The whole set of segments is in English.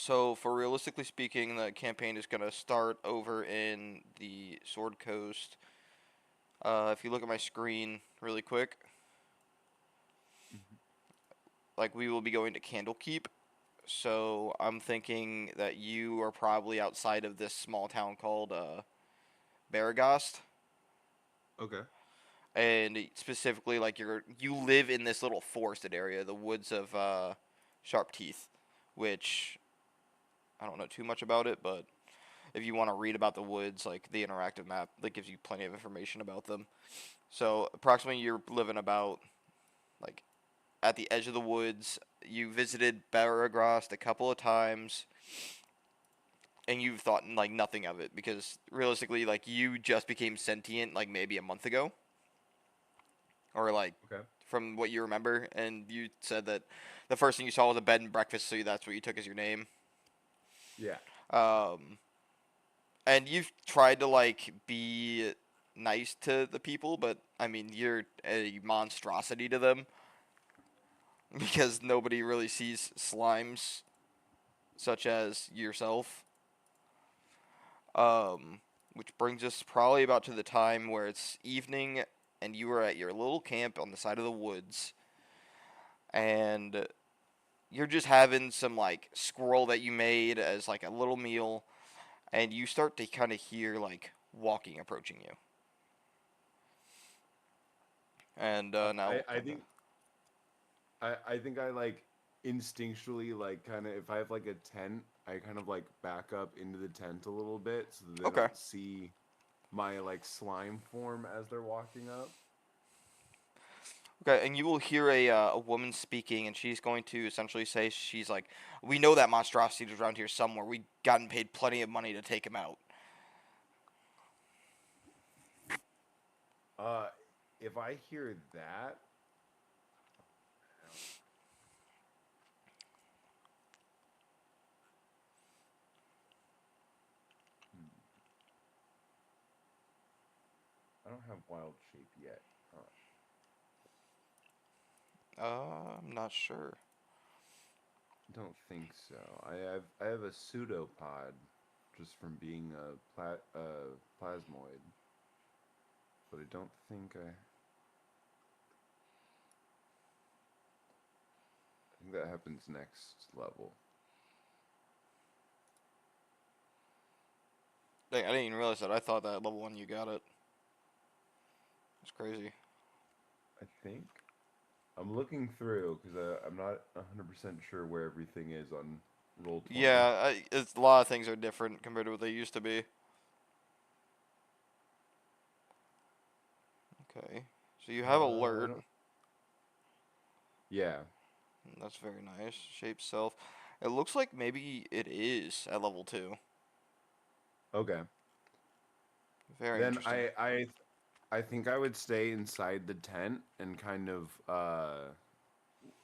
So, for realistically speaking, the campaign is going to start over in the Sword Coast. If you look at my screen really quick, Mhm. like we will be going to Candlekeep. So, I'm thinking that you are probably outside of this small town called Baragast. Okay. And specifically, like you live in this little forested area, the woods of Sharp Teeth, which I don't know too much about it, but if you want to read about the woods, like the interactive map, that gives you plenty of information about them. So approximately, you're living about like at the edge of the woods. You visited Baragrast a couple of times, and you've thought like nothing of it because realistically, like you just became sentient like maybe a month ago, or like Okay. from what you remember, and you said that the first thing you saw was a bed and breakfast, so that's what you took as your name. Yeah. Um, and you've tried to like be nice to the people, but I mean you're a monstrosity to them because nobody really sees slimes such as yourself. Which brings us probably about to the time where it's evening and you are at your little camp on the side of the woods, and you're just having some like squirrel that you made as like a little meal, and you start to kind of hear like walking approaching you. And now I we'll I come to. think I think I like instinctually like kind of if I have like a tent, I kind of like back up into the tent a little bit so that they Okay. don't see my like slime form as they're walking up. Okay, and you will hear a woman speaking, and she's going to essentially say, she's like, "We know that monstrosity is around here somewhere. We gotten paid plenty of money to take him out." Uh if I hear that, hmm, I don't have wild shape yet. Huh. I'm not sure. Don't think so. I have a pseudopod just from being a plasmoid, but I don't think I think that happens next level. Dang, I didn't even realize that. I thought that level one you got it. It's crazy. I think I'm looking through because I'm not 100% sure where everything is on roll 20. Yeah, it's a lot of things are different compared to what they used to be. Okay, so you have I alert. don't. Yeah. That's very nice. Shape self. It looks like maybe it is at level two. Okay. Very Then interesting. I think I would stay inside the tent and kind of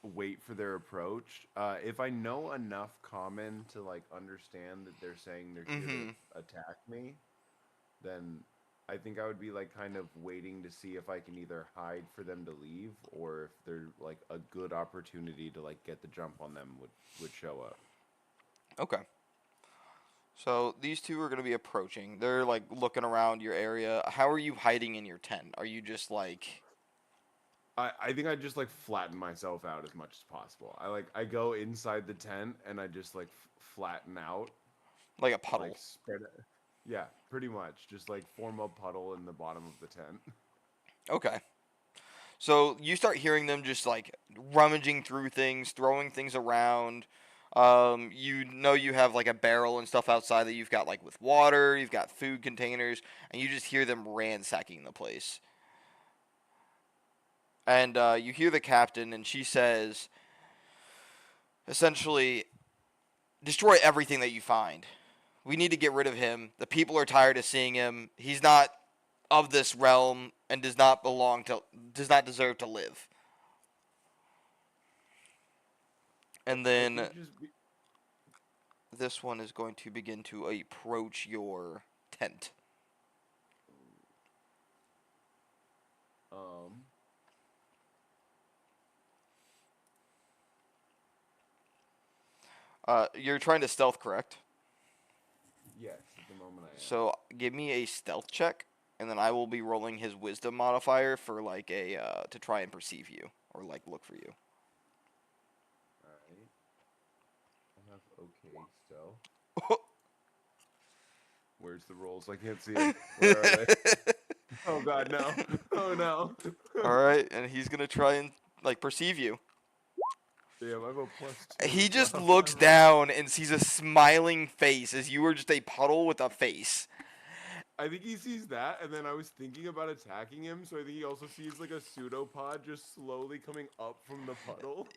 wait for their approach. If I know enough common to like understand that they're saying they're here to Mm-hmm. attack me, then I think I would be like kind of waiting to see if I can either hide for them to leave or if they're like a good opportunity to like get the jump on them would show up. Okay. So these two are going to be approaching. They're like looking around your area. How are you hiding in your tent? Are you just I think I just like flatten myself out as much as possible. I go inside the tent and I just like flatten out, like a like puddle? spread it. Yeah, pretty much. Just like form a puddle in the bottom of the tent. Okay. So you start hearing them just like rummaging through things, throwing things around. You know you have like a barrel and stuff outside that you've got like with water, you've got food containers, and you just hear them ransacking the place. And you hear the captain, and she says, essentially, destroy everything that you find. We need to get rid of him. The people are tired of seeing him. He's not of this realm and does not deserve to live. And I then think just be, this one is going to begin to approach your tent. um You're trying to stealth, correct? Yes, at the moment I am. So give me a stealth check, and then I will be rolling his wisdom modifier for like a to try and perceive you or like look for you. Alright. I have okay stealth. Where's the rolls? I can't see them. Where are they? Oh god, no. Oh no. All right, and he's gonna try and like perceive you. Damn, I have a +2. He just Wow, looks I rolled- down and sees a smiling face as you were just a puddle with a face. I think he sees that, and then I was thinking about attacking him, so I think he also sees like a pseudopod just slowly coming up from the puddle.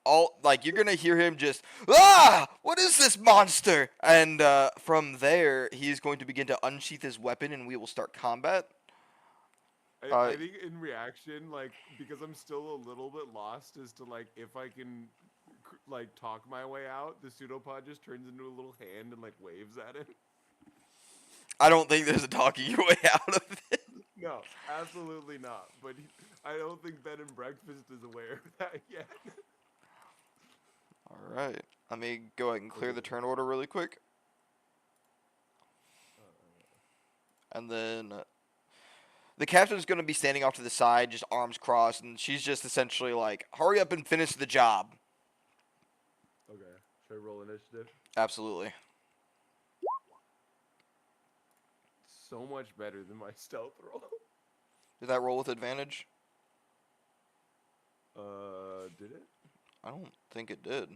All like you're gonna hear him just what is this monster? And from there he's going to begin to unsheath his weapon, and we will start combat. I think in reaction, like, because I'm still a little bit lost as to like if I can like talk my way out, the pseudopod just turns into a little hand and like waves at him. I don't think there's a talking your way out of it. No, absolutely not. But I don't think Bed and Breakfast is aware of that yet. All right, let me go ahead and clear the turn order really quick, and then the captain's going to be standing off to the side, just arms crossed, and she's just essentially like, "Hurry up and finish the job." Okay, should I roll initiative? Absolutely. So much better than my stealth roll. Did that roll with advantage? Did it? I don't think it did.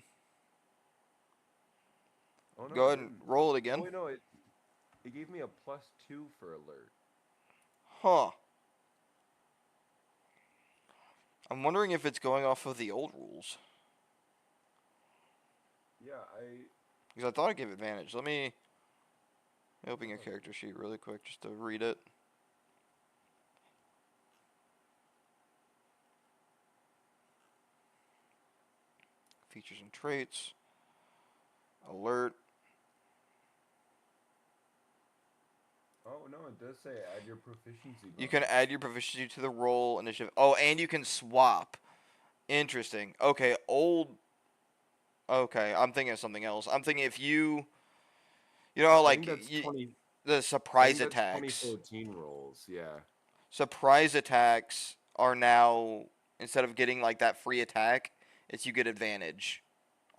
Oh no. Go it ahead and didn't. roll it Oh again. wait, no, it gave me a +2 for alert. Huh. I'm wondering if it's going off of the old rules. Yeah, Because I thought it gave advantage. Let me open your character sheet really quick just to read it. Features and traits. Alert. Oh no, it does say add your proficiency. You can add your proficiency to the roll initiative. Oh, and you can swap. Interesting. Okay, old. Okay, I'm thinking of something else. I'm thinking if you know, how, I like think that's 20. the I surprise think that's attacks. 2014 rolls. Yeah. Surprise attacks are now, instead of getting like that free attack, it's you get advantage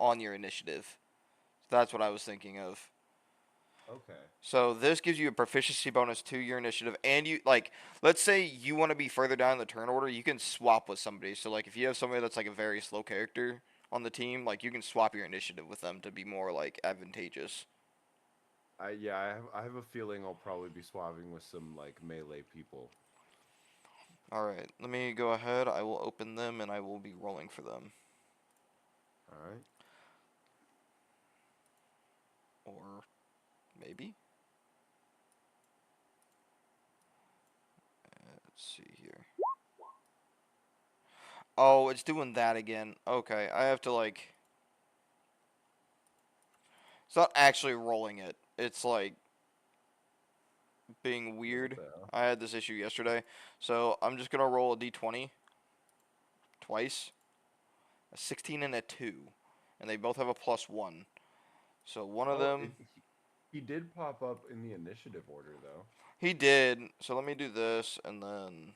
on your initiative. So that's what I was thinking of. Okay. So this gives you a proficiency bonus to your initiative, and you like, let's say you want to be further down the turn order, you can swap with somebody. So like, if you have somebody that's like a very slow character on the team, like you can swap your initiative with them to be more like advantageous. I have a feeling I'll probably be swapping with some like melee people. All right, let me go ahead. I will open them, and I will be rolling for them. All right. Or maybe. Let's see here. Oh, it's doing that again. Okay, I have to like. It's not actually rolling it. It's like being weird. the hell? I had this issue yesterday. So I'm just going to roll a d20 twice. A 16 and a 2. And they both have a +1. So one of them. He did pop up in the initiative order though. He did. So let me do this, and then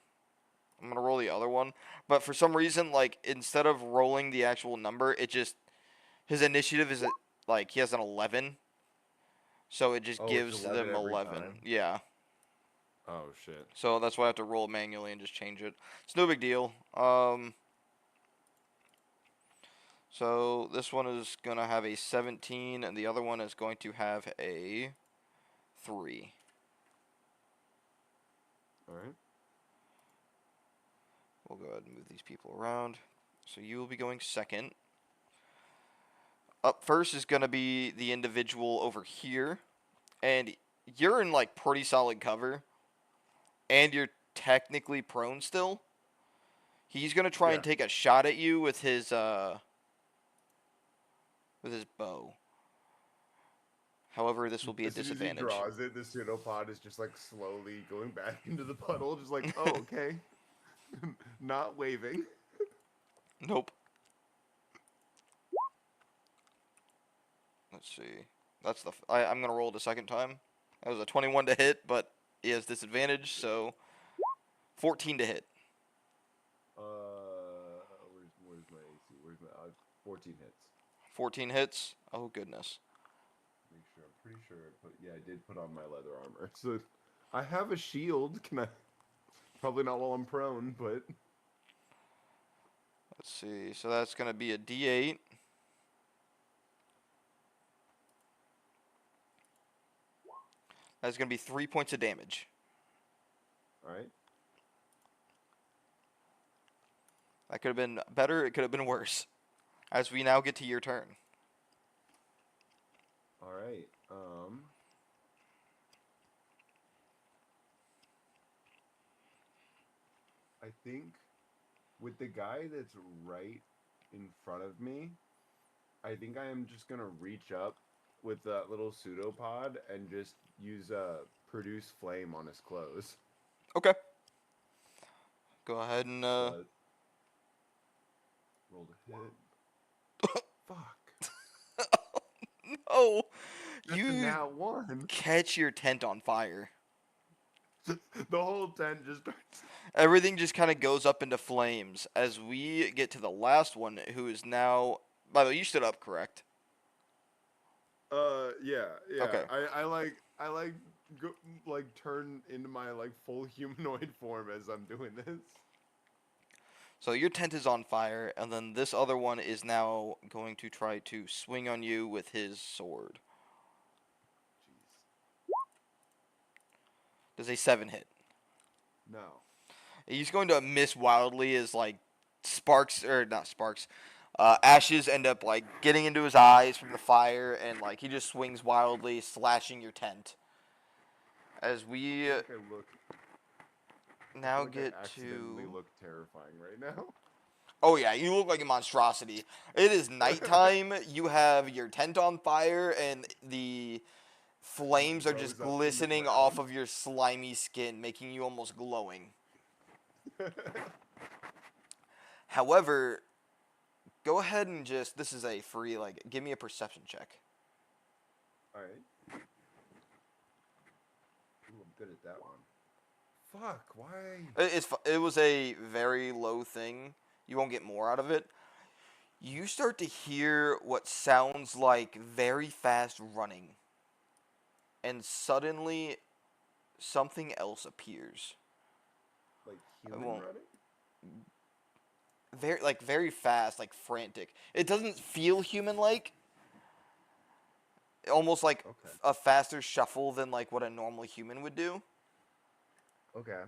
I'm going to roll the other one. But for some reason, like, instead of rolling the actual number, it just. His initiative is like, he has an 11. So it just Oh, it's gives 11 them every 11. time? Yeah. Oh shit. So that's why I have to roll it manually and just change it. It's no big deal. So this one is going to have a 17, and the other one is going to have a 3. All right. We'll go ahead and move these people around. So you will be going second. Up first is going to be the individual over here. And you're in like pretty solid cover. And you're technically prone still. He's going to try and take a shot at you with his bow. However, this will be a disadvantage. As he draws it, the pseudopod is just like slowly going back into the puddle, just like, oh, okay. Not waving. Nope. Let's see. That's the. I'm gonna roll it a second time. That was a 21 to hit, but he has disadvantage, so 14 to hit. Where's my AC? Where's my 14 hits? 14 hits. Oh goodness. Make sure. I'm pretty sure I did put on my leather armor. So I have a shield. Can I? Probably not while I'm prone, but Let's see. So that's gonna be a D8. That's gonna be 3 points of damage. all right. That could have been better. It could have been worse. As we now get to your turn. All right. I think with the guy that's right in front of me, I think I am just gonna reach up with that little pseudopod and just use produce flame on his clothes. Okay. Go ahead and Roll to hit. Fuck. Oh, That's you a nat 1. catch your tent on fire. The whole tent just starts. Everything just kind of goes up into flames as we get to the last one, who is now. By the way, you stood up, correct? Yeah. Okay. I go, like turn into my like full humanoid form as I'm doing this. So your tent is on fire, and then this other one is now going to try to swing on you with his sword. Jeez. Does a 7 hit? No. He's going to miss wildly as like sparks or not sparks, ashes end up like getting into his eyes from the fire, and like he just swings wildly, slashing your tent. As we I look. now I get accidentally to. look terrifying right now. Oh yeah, you look like a monstrosity. It is nighttime. You have your tent on fire, and the flames are Rose just up from the glistening ground. off of your slimy skin, making you almost glowing. However, go ahead and just. This is a free, like, give me a perception check. All right. Ooh, I'm good at that one. Fuck, why? It was a very low thing. You won't get more out of it. You start to hear what sounds like very fast running. And suddenly, something else appears. Like I human won't. running? Very fast, like frantic. It doesn't feel human-like. Almost like Okay. a faster shuffle than like what a normal human would do. Okay.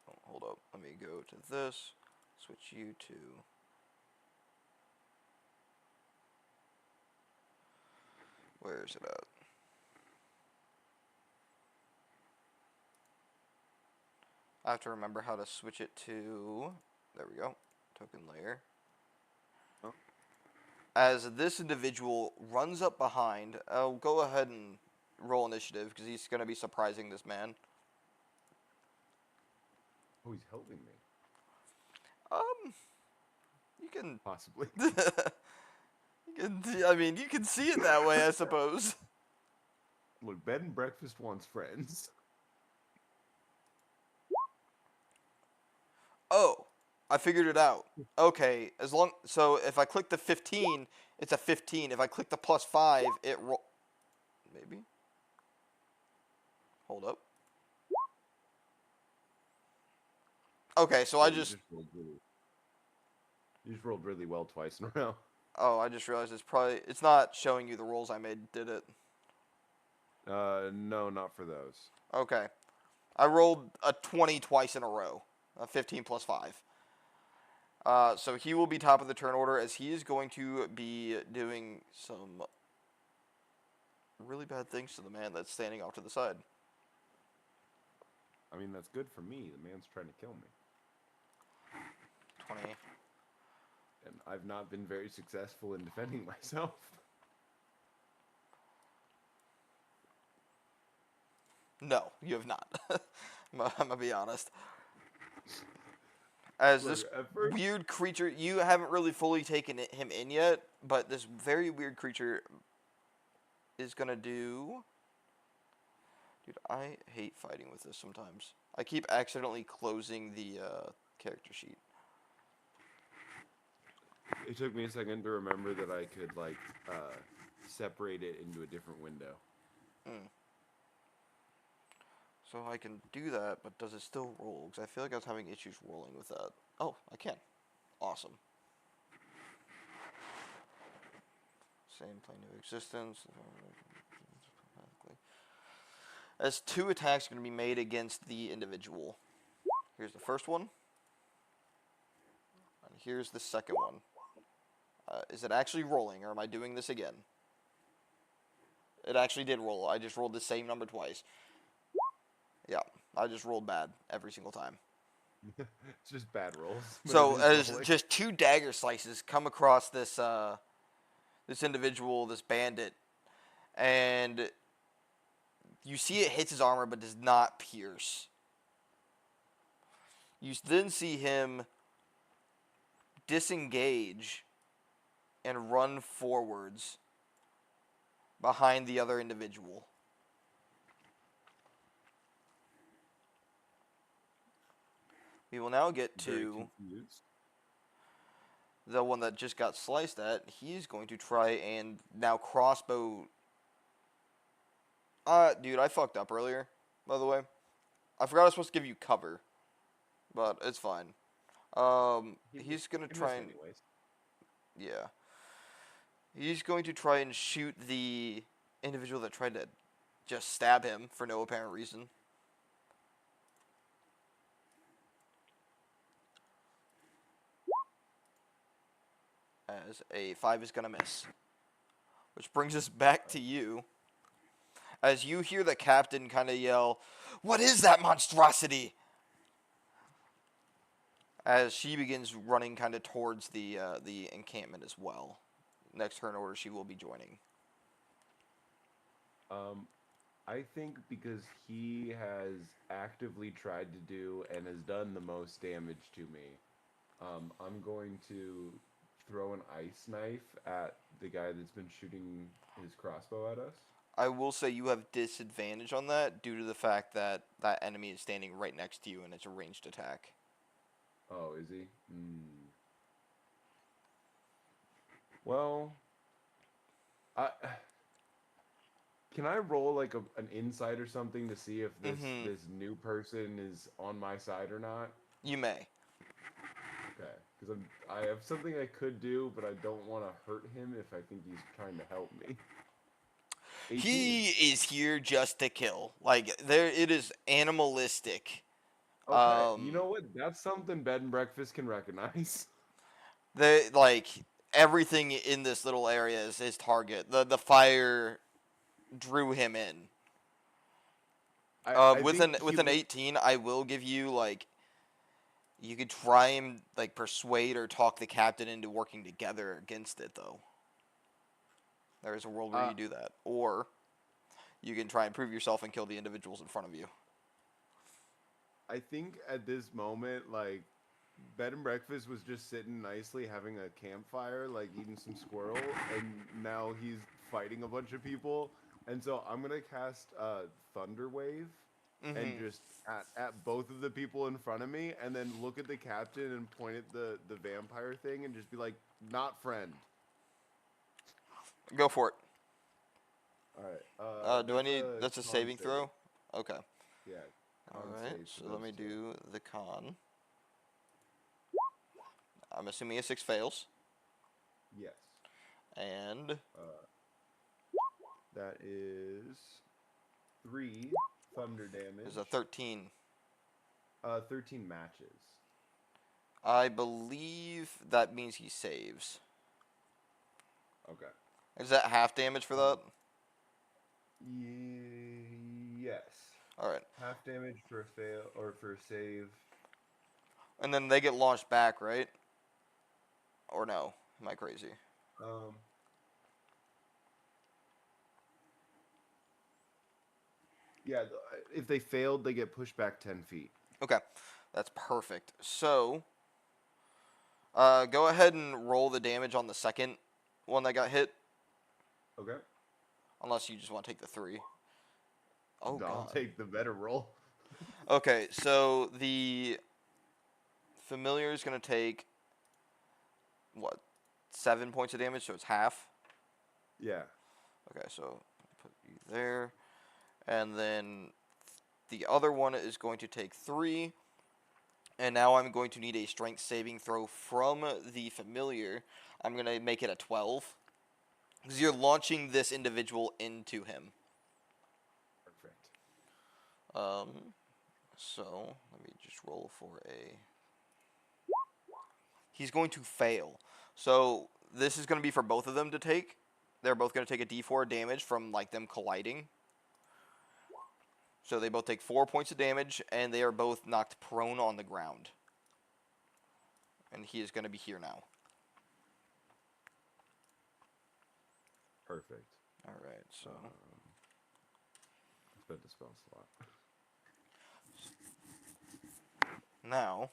Oh, hold up. Let me go to this. Switch you to. Where is it at? I have to remember how to switch it to. There we go. Token layer. Oh. As this individual runs up behind, I'll go ahead and roll initiative because he's going to be surprising this man. Oh, he's helping me. You can. Possibly. I mean, you can see it that way, I suppose. Look, bed and breakfast wants friends. Oh, I figured it out. Okay, so if I click the 15, it's a 15. If I click the +5, it maybe. Hold up. Okay, so I You just. You just rolled really well twice in a row. Oh, I just realized it's not showing you the rolls I made, did it? No, not for those. Okay. I rolled a 20 twice in a row. A 15 plus 5. So he will be top of the turn order as he is going to be doing some really bad things to the man that's standing off to the side. I mean, that's good for me. The man's trying to kill me. 20. And I've not been very successful in defending myself. No, you have not. I'm gonna be honest. As this weird creature, you haven't really fully taken him in yet, but this very weird creature is gonna do. Dude, I hate fighting with this sometimes. I keep accidentally closing the character sheet. It took me a second to remember that I could like separate it into a different window. Mm. So I can do that, but does it still roll? Because I feel like I was having issues rolling with that. Oh, I can. Awesome. Same plane of existence. As 2 attacks are going to be made against the individual. Here's the first one. And here's the second one. Is it actually rolling, or am I doing this again? It actually did roll. I just rolled the same number twice. Yeah, I just rolled bad every single time. It's just bad rolls. So as just 2 dagger slices come across this this individual, this bandit, and you see it hits his armor but does not pierce. You then see him disengage and run forwards behind the other individual. We will now get to the one that just got sliced at. He's going to try and now crossbow. Dude, I fucked up earlier, by the way. I forgot I was supposed to give you cover, but it's fine. He's gonna try and anyways. yeah. He's going to try and shoot the individual that tried to just stab him for no apparent reason. As a 5 is going to miss. Which brings us back to you. As you hear the captain kind of yell, "What is that monstrosity?" As she begins running kind of towards the encampment as well. Next turn order, she will be joining. I think because he has actively tried to do and has done the most damage to me, I'm going to throw an ice knife at the guy that's been shooting his crossbow at us. I will say you have disadvantage on that due to the fact that that enemy is standing right next to you and it's a ranged attack. Oh, is he? Well, I can I roll like an insight or something to see if this new person is on my side or not? You may. Okay, because I have something I could do, but I don't want to hurt him if I think he's trying to help me. 18. He is here just to kill. Like it is animalistic. Okay, you know what? That's something bed and breakfast can recognize. Everything in this little area is his target. The fire drew him in. With an 18, I will give you you could try and persuade or talk the captain into working together against it though. There is a world where you do that, or you can try and prove yourself and kill the individuals in front of you. I think at this moment, bed and breakfast was just sitting nicely having a campfire, eating some squirrel, and now he's fighting a bunch of people. And so I'm gonna cast Thunder Wave, and just at both of the people in front of me, and then look at the captain and point at the vampire thing, and just be like, "Not friend." Go for it. All right. Do I need? That's a saving throw. Okay. Yeah. All right. So let me do the con. I'm assuming a 6 fails. Yes. And that is 3 thunder damage. Is a 13. 13 matches. I believe that means he saves. Okay. Is that half damage for that? Yes. All right. Half damage for a fail or for a save. And then they get launched back, right? Or no? Am I crazy? Yeah, if they failed, they get pushed back 10 feet. Okay. That's perfect. So, go ahead and roll the damage on the second one that got hit. Okay. Unless you just want to take the 3. Oh I'll god. take the better roll. Okay, so the familiar is going to take what? 7 points of damage, so it's half. Yeah. Okay, so put you there. And then the other one is going to take 3. And now I'm going to need a strength saving throw from the familiar. I'm going to make it a 12. Because you're launching this individual into him. Perfect. So, let me just roll for a... He's going to fail. So, this is going to be for both of them to take. They're both going to take a d4 damage from, like, them colliding. So, they both take 4 points of damage, and they are both knocked prone on the ground. And he is going to be here now. Perfect. Alright, so... Spent the spell slot. Now,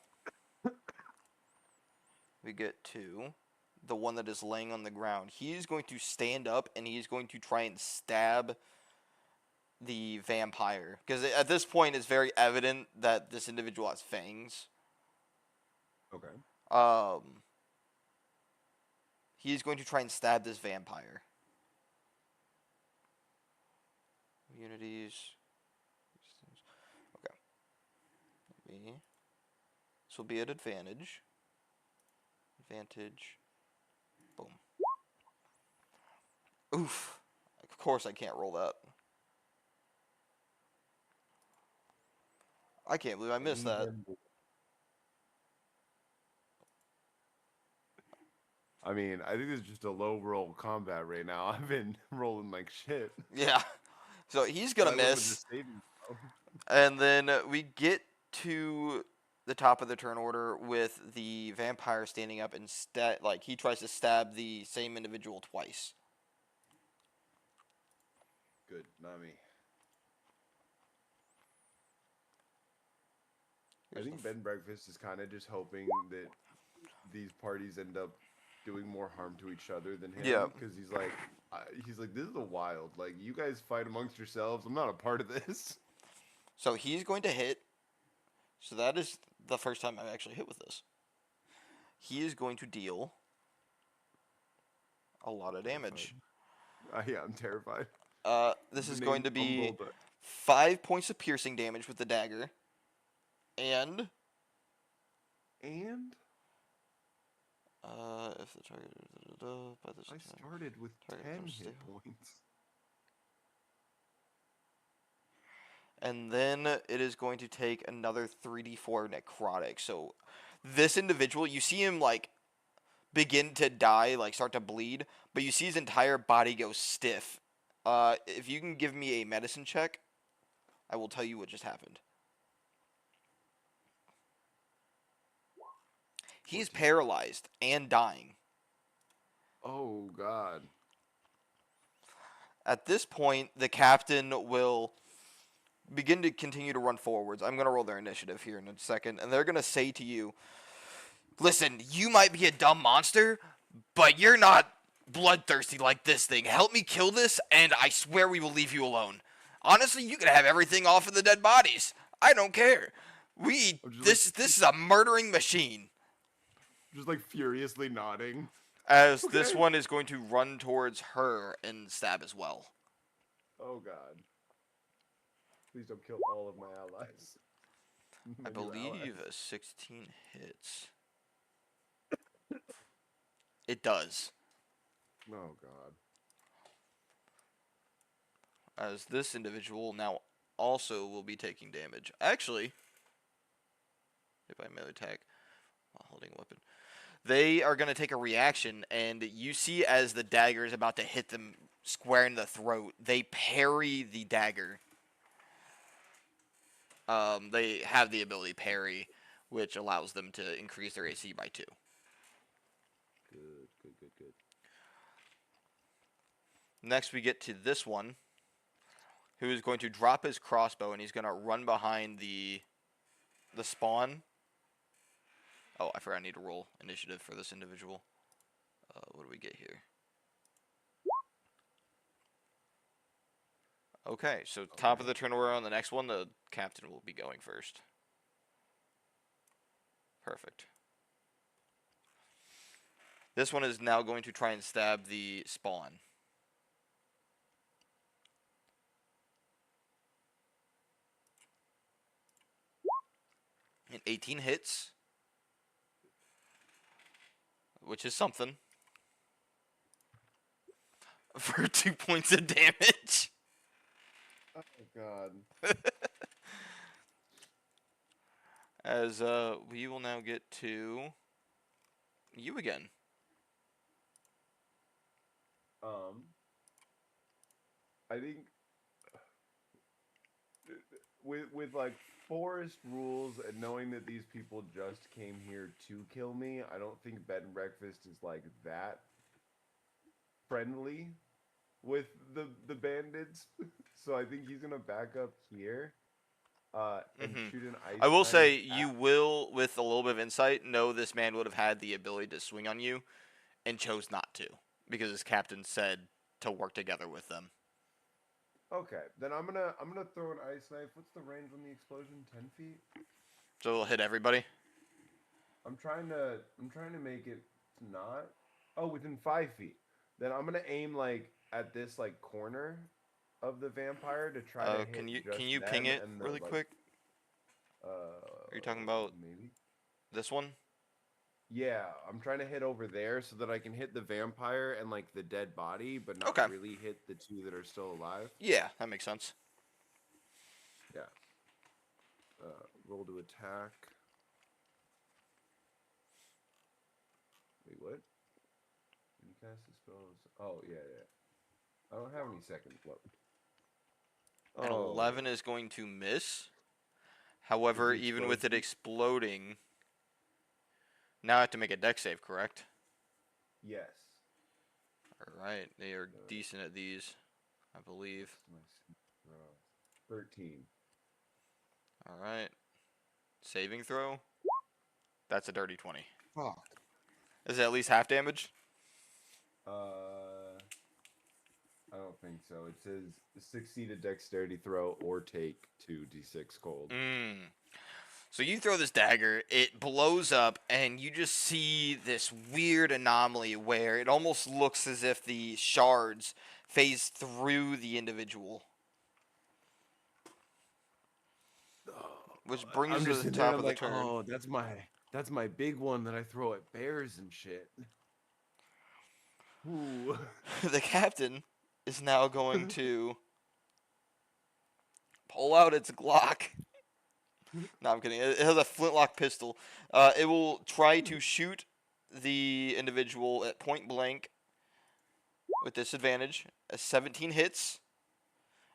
we get to the one that is laying on the ground. He is going to stand up, and he's going to try and stab the vampire. Because at this point, it's very evident that this individual has fangs. Okay. He's going to try and stab this vampire. Immunities. Okay. This will be at advantage. Advantage. Boom. Oof. Of course I can't roll that. I can't believe I missed that. I mean, I think it's just a low roll combat right now. I've been rolling like shit. Yeah. So he's gonna I went with miss. the saving throw. And then we get to the top of the turn order with the vampire standing up and he tries to stab the same individual twice. Good, not me. I think Ben Breakfast is kind of just hoping that these parties end up doing more harm to each other than him. Yeah. Because he's like, this is a wild. Like, you guys fight amongst yourselves. I'm not a part of this. So he's going to hit. So that is the first time I've actually hit with this. He is going to deal a lot of damage. Yeah, I'm terrified. This is going to be Humbled. 5 points of piercing damage with the dagger. And if the target by this I time, started with target 10 becomes hit stable. points. And then it is going to take another 3d4 necrotic. So this individual, you see him like begin to die, like start to bleed, but you see his entire body go stiff. If you can give me a medicine check, I will tell you what just happened. He's paralyzed and dying. Oh, God. At this point, the captain will begin to continue to run forwards. I'm going to roll their initiative here in a second, and they're going to say to you, listen, you might be a dumb monster, but you're not bloodthirsty like this thing. Help me kill this, and I swear we will leave you alone. Honestly, you can have everything off of the dead bodies. I don't care. This is a murdering machine. Just like furiously nodding. As this one is going to run towards her and stab as well. Oh, God. Please don't kill all of my allies. I believe a 16 hits. It does. Oh, God. As this individual now also will be taking damage. Actually, if I melee attack while holding a weapon, they are going to take a reaction, and you see as the dagger is about to hit them square in the throat, they parry the dagger. They have the ability parry, which allows them to increase their AC by 2. Good. Next, we get to this one, who is going to drop his crossbow, and he's going to run behind the spawn. Oh, I forgot I need to roll initiative for this individual. What do we get here? Okay, so top of Okay. the turn order on the next one, the captain will be going first. Perfect. This one is now going to try and stab the spawn. And 18 hits, which is something, for 2 points of damage. Oh God. As we will now get to you again. I think with like forest rules and knowing that these people just came here to kill me, I don't think bed and breakfast is like that friendly with the bandits. So I think he's gonna back up here, and shoot an I ice will knife say you at. will, with a little bit of insight, know this man would have had the ability to swing on you and chose not to because his captain said to work together with them. Okay, then I'm gonna throw an ice knife. What's the range on the explosion? 10 feet. So it'll hit everybody. I'm trying to make it not. Oh, within 5 feet. Then I'm gonna aim like at this like corner of the vampire to try to Can hit you just ping them it and the really like. quick? Are you talking about Maybe. this one? Yeah, I'm trying to hit over there so that I can hit the vampire and like the dead body, but not Okay. really hit the two that are still alive. Yeah, that makes sense. Yeah. Roll to attack. Wait, what? When you cast the spells. Oh yeah, yeah. I don't have any second float. An Oh, 11 is going to miss. is However, the even with it explosion? exploding, now I have to make a deck save, correct? Yes. Alright, they are Uh, decent at these, I believe. what's my 13. Alright. Saving throw? That's a dirty 20. Fuck. Is it at least half damage? I don't think so. It says succeed a dexterity throw or take 2d6 cold. Mmm. So you throw this dagger, it blows up, and you just see this weird anomaly where it almost looks as if the shards phase through the individual. Which brings I'm us to just the sitting there and top I'm of the like, turn. oh, that's my big one that I throw at bears and shit. Ooh. The captain is now going to pull out its Glock. No, I'm kidding. It has a flintlock pistol. It will try to shoot the individual at point blank with disadvantage. 17 hits,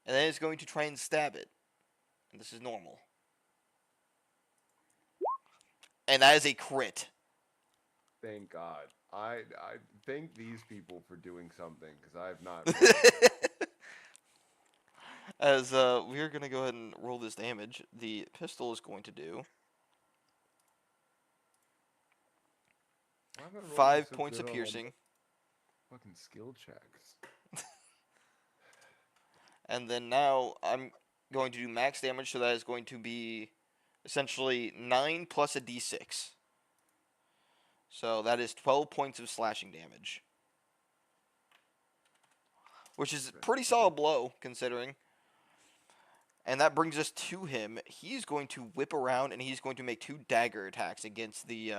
and then it's going to try and stab it. And this is normal. And that is a crit. Thank God. I thank these people for doing something because I have not been able to. As we're going to go ahead and roll this damage, the pistol is going to do Why am I rolling 5 so points good of on my piercing. fucking skill checks? And then now I'm going to do max damage, so that is going to be essentially 9 plus a d6. So that is 12 points of slashing damage. Which is a pretty solid blow, considering. And that brings us to him. He's going to whip around, and he's going to make 2 dagger attacks against the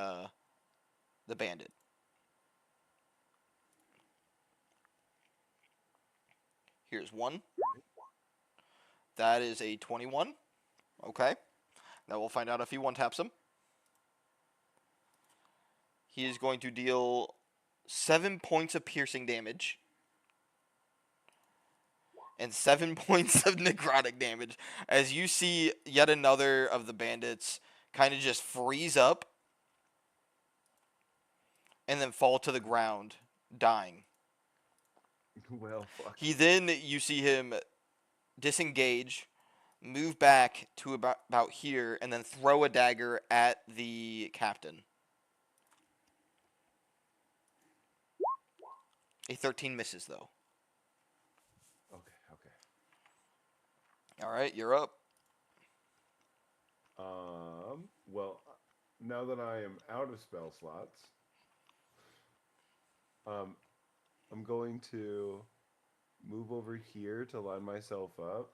bandit. Here's one. That is a 21. Okay. Now we'll find out if he one-taps him. He is going to deal 7 points of piercing damage and 7 points of necrotic damage as you see yet another of the bandits kind of just freeze up and then fall to the ground, dying. Well, fuck. You see him disengage, move back to about here, and then throw a dagger at the captain. A 13 misses, though. Okay, okay. All right, you're up. Well, now that I am out of spell slots, um, I'm going to move over here to line myself up,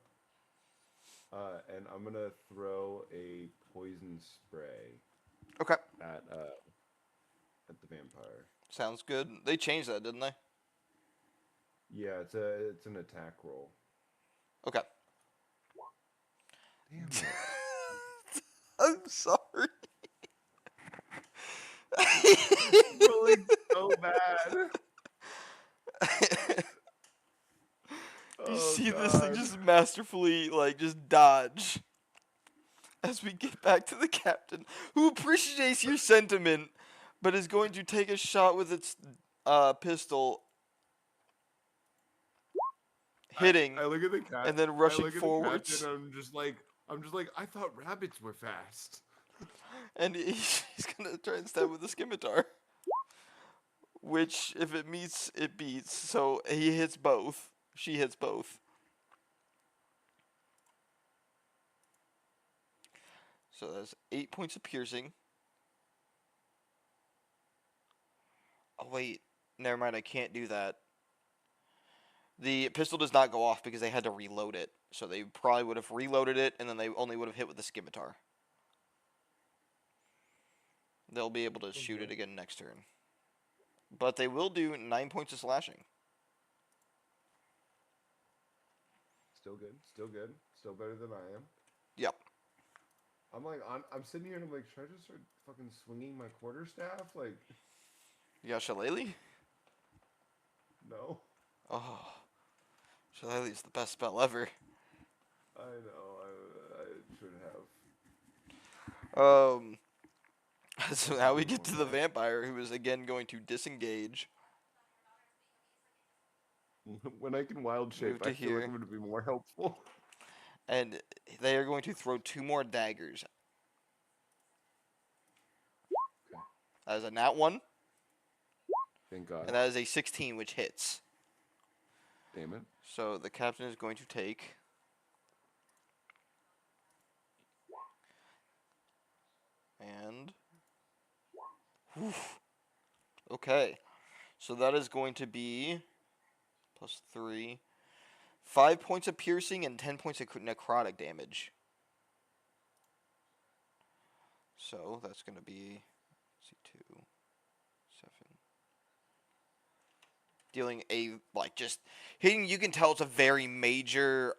and I'm gonna throw a poison spray Okay, at at the vampire. sounds good. They changed that, didn't they? Yeah, it's an attack roll. Okay. Damn it! I'm sorry. Rolling so bad. You Oh see this thing God. just masterfully, like, just dodge as we get back to the captain, who appreciates your sentiment, but is going to take a shot with its pistol, hitting, I look at the cat. and then I rushing look at the captain. forwards. I'm just like, I thought rabbits were fast. And he's gonna try and stab with the scimitar. Which, if it meets, it beats. So he hits both. She hits both. So that's 8 points of piercing. Oh, wait. Never mind, I can't do that. The pistol does not go off because they had to reload it. So they probably would have reloaded it, and then they only would have hit with the scimitar. They'll be able to shoot it Okay. again next turn. But they will do 9 points of slashing. Still good. Still good. Still better than I am. Yep. I'm sitting here and I'm like, should I just start fucking swinging my quarterstaff? Like, You got Shillelagh? no. Oh, Shillelagh's the best spell ever. I know. I should have. Um, so now we get to the vampire, who is again going to disengage. When I can wild shape, Move to I feel like here. I'm going to be more helpful. And they are going to throw 2 more daggers. Okay. That is a nat 1, Thank God. and that is a 16, which hits. Damn it. So the captain is going to take... And... Whew. Okay. So that is going to be... Plus 3... 5 points of piercing and 10 points of necrotic damage. So that's going to be... Let's see, 2, 7... Dealing a, like, just hitting, you can tell it's a very major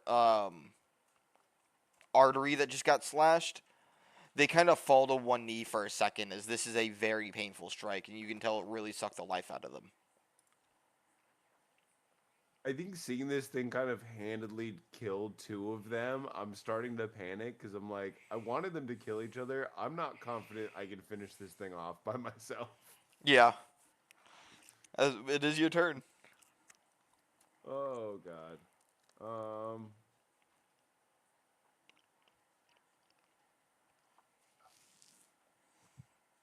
artery that just got slashed. They kind of fall to one knee for a second, as this is a very painful strike, and you can tell it really sucked the life out of them. I think seeing this thing kind of handedly kill 2 of them, I'm starting to panic because I'm like, I wanted them to kill each other. I'm not confident I can finish this thing off by myself. Yeah. It is your turn. Oh God.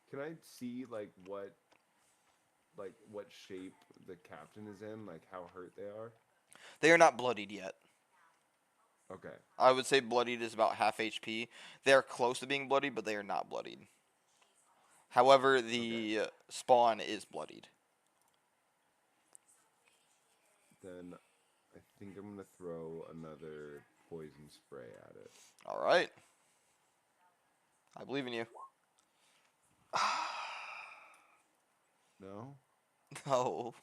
Can I see what shape the captain is in, like how hurt they are? They are not bloodied yet. Okay. I would say bloodied is about half HP. They are close to being bloodied, but they are not bloodied. However, the spawn is bloodied. Then I think I'm gonna throw another poison spray at it. All right. I believe in you. No? No.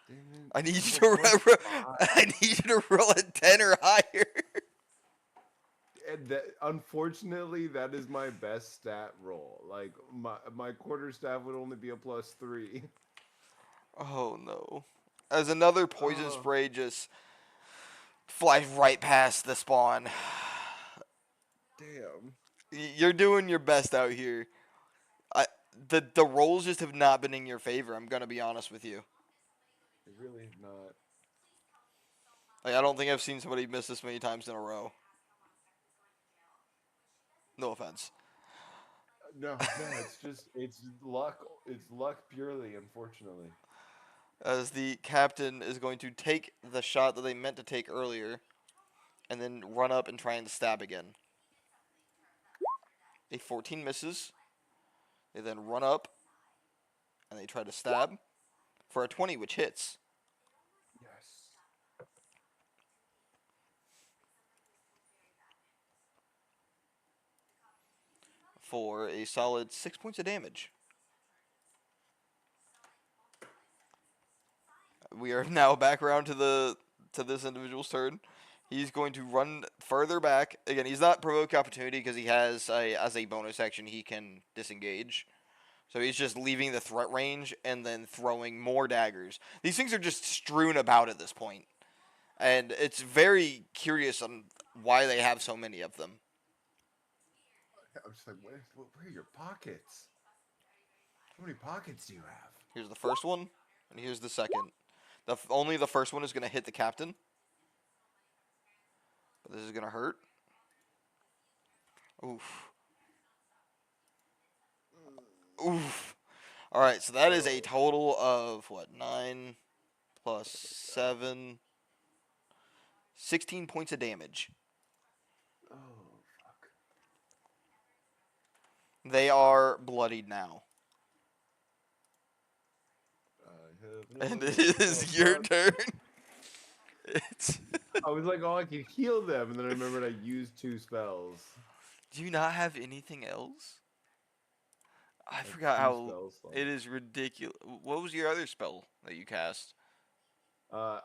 Damn it. I need you I'm to a plus five. I need you to roll a 10 or higher. And unfortunately, that is my best stat roll. Like my quarterstaff would only be a +3. Oh no. As another poison Oh, spray just flies right past the spawn. damn. You're doing your best out here. The rolls just have not been in your favor, I'm gonna be honest with you. I really have not. Like, I don't think I've seen somebody miss this many times in a row. No offense. No, it's luck. It's luck purely, unfortunately. As the captain is going to take the shot that they meant to take earlier and then run up and try and stab again. A 14 misses. They then run up and they try to stab for a 20, which hits. Yes. For a solid 6 points of damage. We are now back around to this individual's turn. He's going to run further back. Again, he's not provoke opportunity because he has as a bonus action he can disengage. So he's just leaving the threat range and then throwing more daggers. These things are just strewn about at this point. And it's very curious on why they have so many of them. I'm just like, where are your pockets? How many pockets do you have? Here's the first one, and here's the second. Only the first one is going to hit the captain. But this is going to hurt. Oof. Oof. Alright, so that is a total of, 9 plus 7... 16 points of damage. Oh, fuck. They are bloodied now. And it is your turn. It's I was like, oh, I could heal them, and then I remembered I used 2 spells. Do you not have anything else? I Like forgot 2 how spells left. it is ridiculous. What was your other spell that you cast?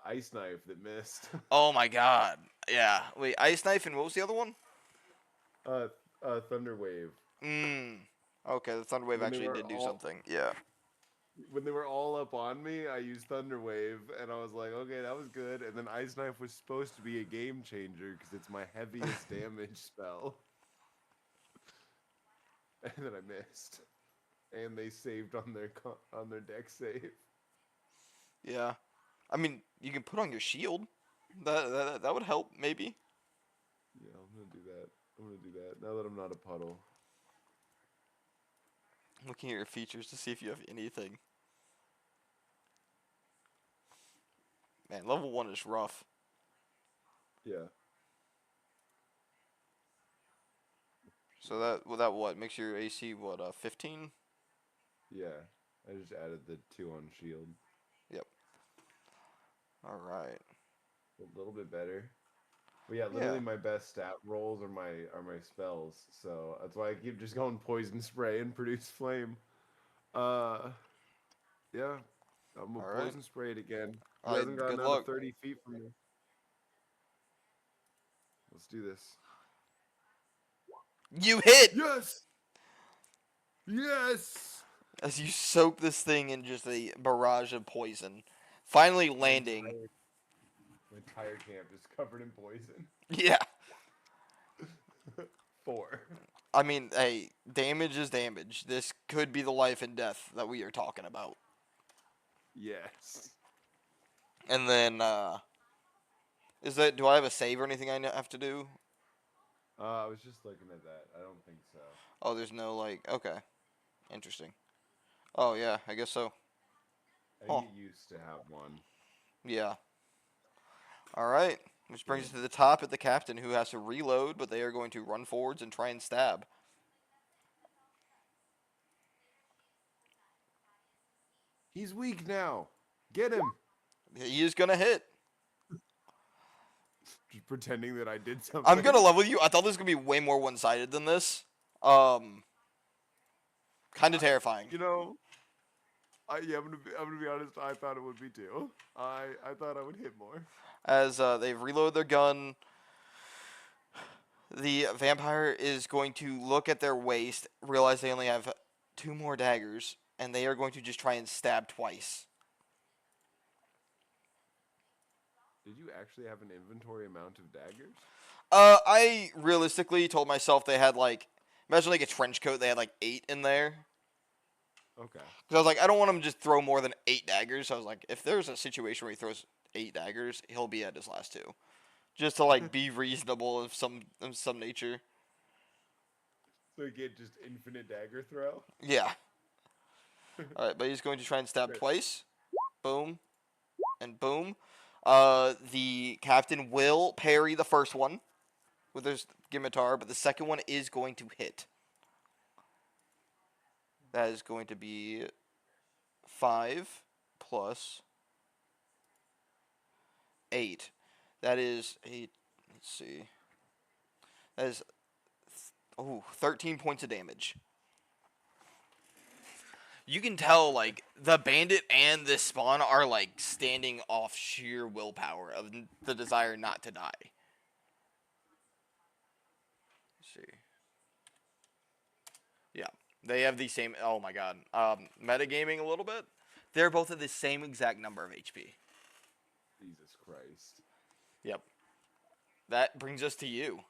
Ice knife that missed. Oh my god. Yeah. Wait, Ice Knife and what was the other one? Thunder wave. Okay, the Thunder Wave When they actually were did do all- something. Yeah. When they were all up on me, I used Thunder Wave, and I was like, okay, that was good. And then Ice Knife was supposed to be a game changer because it's my heaviest damage spell. And then I missed, and they saved on their deck save. Yeah. I mean, you can put on your shield. That would help maybe. Yeah, I'm gonna do that. I'm gonna do that now that I'm not a puddle. Looking at your features to see if you have anything. Man, level 1 is rough. Yeah. So that what makes your AC 15? Yeah. I just added the 2 on shield. Yep. All right. A little bit better. But yeah, literally Yeah. my best stat rolls are my spells. So that's why I keep just going poison spray and produce flame. Yeah. I'm gonna All right. poison spray it again. He All right. hasn't gotten Good out of luck. 30 feet from me. Let's do this. You hit Yes! Yes! as you soak this thing in just a barrage of poison. Finally landing. My entire camp is covered in poison. Yeah. 4. I mean, hey, damage is damage. This could be the life and death that we are talking about. Yes. And then, do I have a save or anything I have to do? I was just looking at that. I don't think so. Oh, there's no, okay. Interesting. Oh, yeah, I guess so. I Huh. get used to have one. Yeah. All right. Which brings us to the top at the captain, who has to reload, but they are going to run forwards and try and stab. He's weak now. Get him. He is going to hit. Just pretending that I did something. I'm going to level you. I thought this was going to be way more one-sided than this. Kind of terrifying. You know, I'm gonna be honest. I thought it would be too. I thought I would hit more. As they've reloaded their gun, the vampire is going to look at their waist, realize they only have 2 more daggers, and they are going to just try and stab twice. Did you actually have an inventory amount of daggers? I realistically told myself they had imagine a trench coat, they had 8 in there. Okay. Because I was like, I don't want him to just throw more than 8 daggers. So I was like, if there's a situation where he throws 8 daggers, he'll be at his last 2. Just to be reasonable of some nature. So you get just infinite dagger throw? Yeah. Alright, but he's going to try and stab twice. Boom. And boom. The captain will parry the first one with his scimitar, but the second one is going to hit. That is going to be 5 plus 8. That is 8. Let's see. That is 13 points of damage. You can tell, like, the bandit and this spawn are, like, standing off sheer willpower of the desire not to die. Let's see. Yeah, they have the same. Oh my god. Metagaming a little bit. They're both at the same exact number of HP. Jesus Christ. Yep. That brings us to you.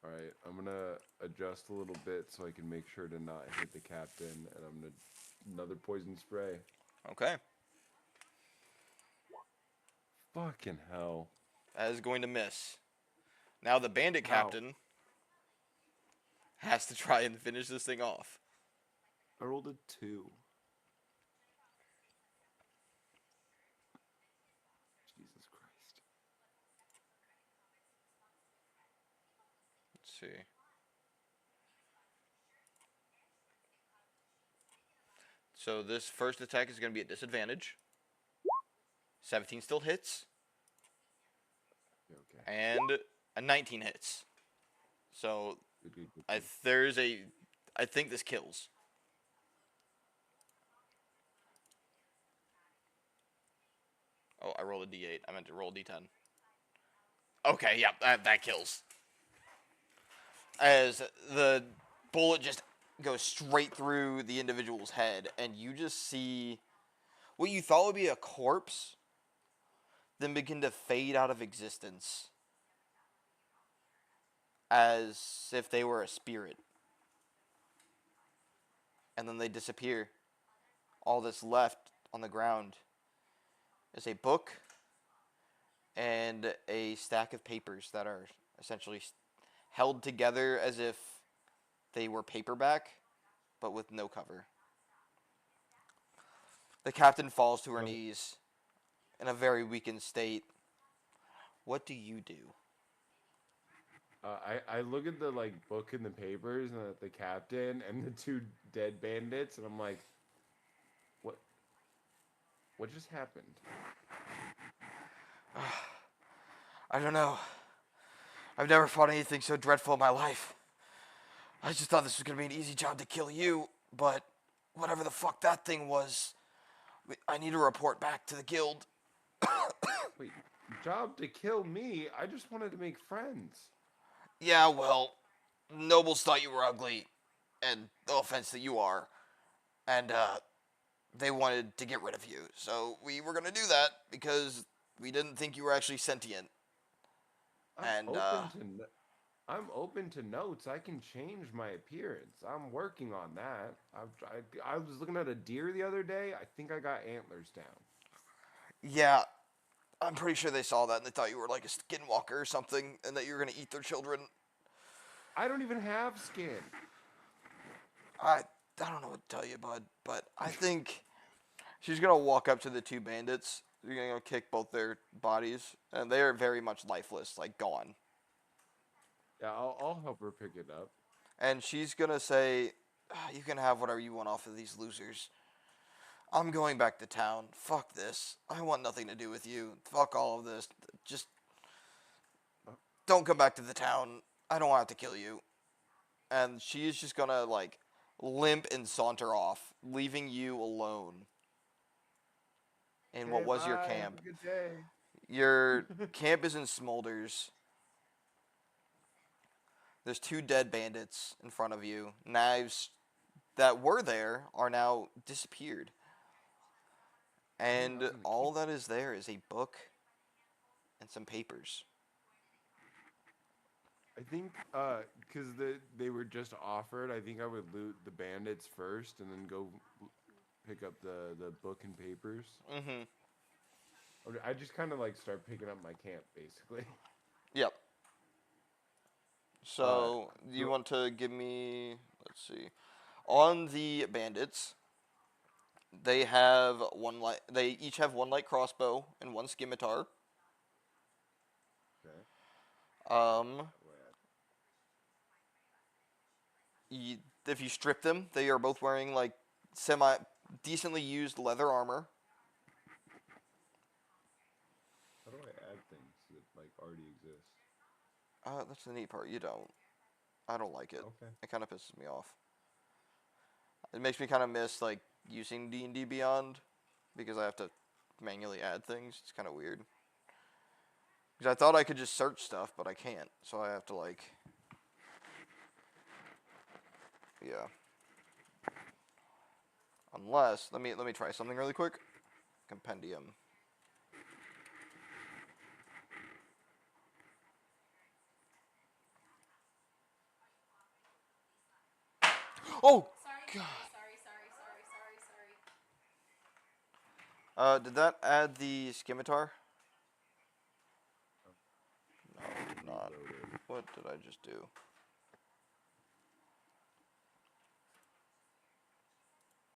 All right, I'm gonna adjust a little bit so I can make sure to not hit the captain, and I'm gonna another poison spray. Okay. Fucking hell. That is going to miss. Now the bandit How? captain has to try and finish this thing off. I rolled a 2. Jesus Christ. Let's see. So this first attack is going to be at disadvantage. 17 still hits. Okay. And a 19 hits. So Good, good, good, I think this kills. Oh, I rolled a d8. I meant to roll a d10. Okay, yeah, that kills. As the bullet just goes straight through the individual's head, and you just see what you thought would be a corpse then begin to fade out of existence as if they were a spirit. And then they disappear. All that's left on the ground is a book and a stack of papers that are essentially held together as if they were paperback, but with no cover. The captain falls to her knees in a very weakened state. What do you do? I look at the like book and the papers and the captain and the 2 dead bandits, and I'm like, what just happened? I don't know. I've never fought anything so dreadful in my life. I just thought this was going to be an easy job to kill you, but whatever the fuck that thing was, I need to report back to the guild. Wait, job to kill me? I just wanted to make friends. Yeah, well, nobles thought you were ugly, and no offense that you are, and they wanted to get rid of you. So we were going to do that because we didn't think you were actually sentient. I'm open to notes. I can change my appearance. I'm working on that. I was looking at a deer the other day. I think I got antlers down. Yeah, I'm pretty sure they saw that and they thought you were like a skinwalker or something and that you were going to eat their children. I don't even have skin. I don't know what to tell you, bud, but I think she's going to walk up to the 2 bandits. You're going to kick both their bodies, and they are very much lifeless, like gone. Yeah, I'll help her pick it up. And she's going to say, you can have whatever you want off of these losers. I'm going back to town. Fuck this. I want nothing to do with you. Fuck all of this. Just don't come back to the town. I don't want to have to kill you. And she's just going to, like, limp and saunter off, leaving you alone. And what was your Bye, camp? have a good day. Your camp is in Smolders. There's 2 dead bandits in front of you. Knives that were there are now disappeared. And all that is there is a book and some papers. I think, because they were just offered, I think I would loot the bandits first and then go pick up the book and papers. Mm-hmm. I just kind of like start picking up my camp, basically. Yep. So, you want to give me, let's see, on the bandits, They have one light. They each have one light crossbow and one scimitar. Okay. Um, Rad. if you strip them, they are both wearing like semi decently used leather armor. How do I add things that like already exist? That's the neat part. You don't. I don't like it. Okay. It kind of pisses me off. It makes me kind of miss like using D&D Beyond because I have to manually add things. It's kind of weird. Because I thought I could just search stuff, but I can't. So I have to like, yeah. Unless let me try something really quick. Compendium. Oh Sorry, God. sorry. Did that add the scimitar? No, it did not. Reloaded. What did I just do?